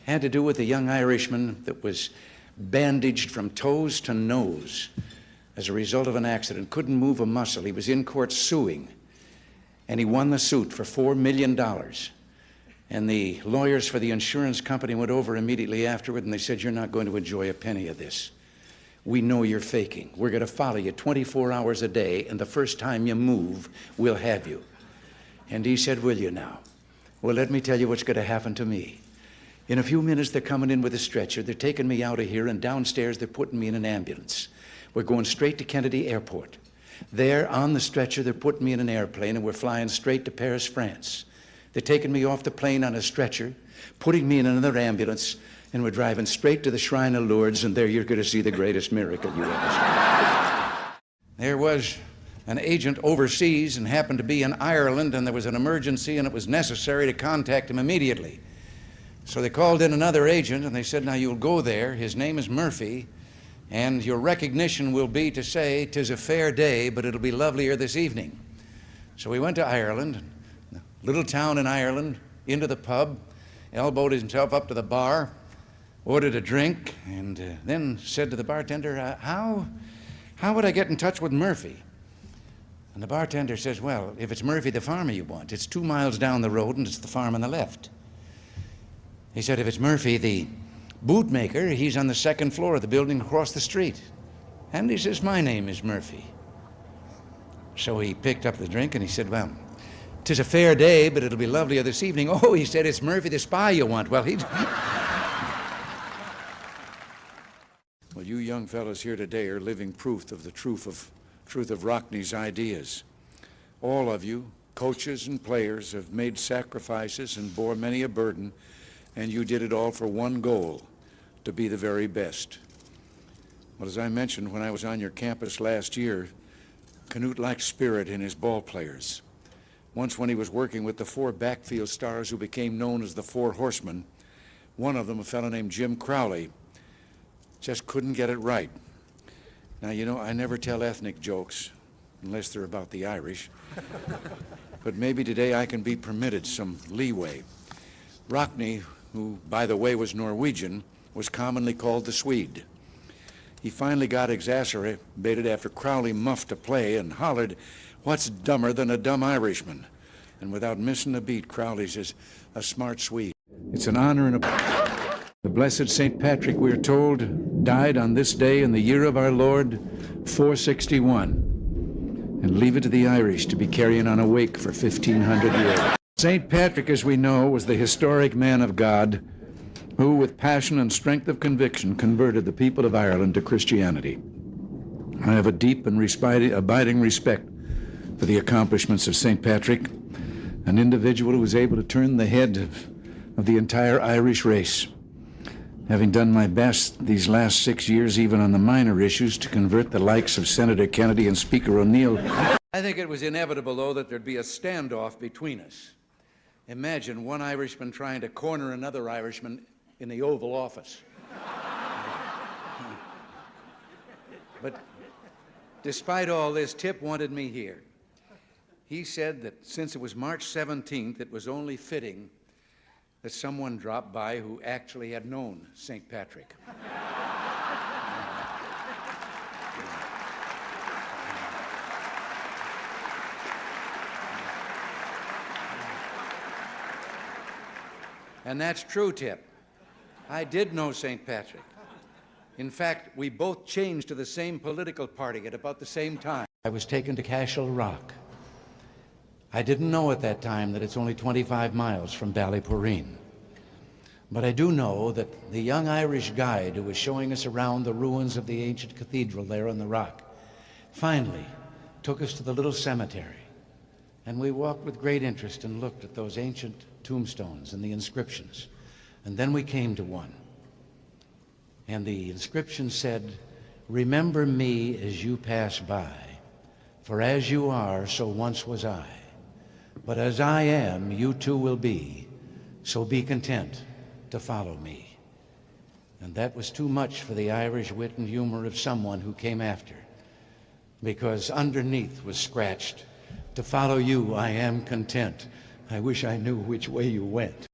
had to do with a young Irishman that was bandaged from toes to nose as a result of an accident, couldn't move a muscle. He was in court suing, and he won the suit for $4 million. And the lawyers for the insurance company went over immediately afterward, and they said, "You're not going to enjoy a penny of this. We know you're faking. We're going to follow you 24 hours a day, and the first time you move, we'll have you." And he said, "Will you now? Well, let me tell you what's going to happen to me. In a few minutes, they're coming in with a stretcher. They're taking me out of here, and downstairs, they're putting me in an ambulance. We're going straight to Kennedy Airport. There, on the stretcher, they're putting me in an airplane, and we're flying straight to Paris, France. They're taking me off the plane on a stretcher, putting me in another ambulance, and we're driving straight to the Shrine of Lourdes, and there you're going to see the greatest miracle you ever saw." There was an agent overseas and happened to be in Ireland, and there was an emergency, and it was necessary to contact him immediately. So they called in another agent, and they said, "Now you'll go there. His name is Murphy, and your recognition will be to say, 'tis a fair day, but it'll be lovelier this evening.'" So we went to Ireland, a little town in Ireland, into the pub, elbowed himself up to the bar, ordered a drink, and then said to the bartender, how would I get in touch with Murphy?" And the bartender says, "Well, if it's Murphy the farmer you want, it's 2 miles down the road, and it's the farm on the left." He said, "If it's Murphy the bootmaker, he's on the 2nd floor of the building across the street." And he says, "My name is Murphy." So he picked up the drink and he said, "Well, 'tis a fair day, but it'll be lovelier this evening." "Oh," he said, "it's Murphy the spy you want." Well, he'd... Well, you young fellows here today are living proof of the truth of Rockney's ideas. All of you, coaches and players, have made sacrifices and bore many a burden, and you did it all for one goal, to be the very best. Well, as I mentioned when I was on your campus last year, Canute liked spirit in his ball players. Once when he was working with the 4 backfield stars who became known as the 4 Horsemen, one of them, a fellow named Jim Crowley, just couldn't get it right. Now, you know, I never tell ethnic jokes, unless they're about the Irish, but maybe today I can be permitted some leeway. Rockney, who, by the way, was Norwegian, was commonly called the Swede. He finally got exacerbated after Crowley muffed a play and hollered, "What's dumber than a dumb Irishman?" And without missing a beat, Crowley says, "A smart Swede." It's an honor and a... The blessed St. Patrick, we're told, died on this day in the year of our Lord, 461. And leave it to the Irish to be carrying on a wake for 1,500 years. St. Patrick, as we know, was the historic man of God who, with passion and strength of conviction, converted the people of Ireland to Christianity. I have a deep and abiding respect for the accomplishments of St. Patrick, an individual who was able to turn the head of the entire Irish race. Having done my best these last 6 years, even on the minor issues, to convert the likes of Senator Kennedy and Speaker O'Neill. I think it was inevitable, though, that there'd be a standoff between us. Imagine one Irishman trying to corner another Irishman in the Oval Office. But despite all this, Tip wanted me here. He said that since it was March 17th, it was only fitting that someone dropped by who actually had known St. Patrick. And that's true, Tip. I did know St. Patrick. In fact, we both changed to the same political party at about the same time. I was taken to Cashel Rock. I didn't know at that time that it's only 25 miles from Ballyporeen. But I do know that the young Irish guide who was showing us around the ruins of the ancient cathedral there on the rock finally took us to the little cemetery. And we walked with great interest and looked at those ancient tombstones and the inscriptions. And then we came to one. And the inscription said, "Remember me as you pass by, for as you are, so once was I. But as I am, you too will be, so be content to follow me." And that was too much for the Irish wit and humor of someone who came after, because underneath was scratched, "To follow you I am content. I wish I knew which way you went."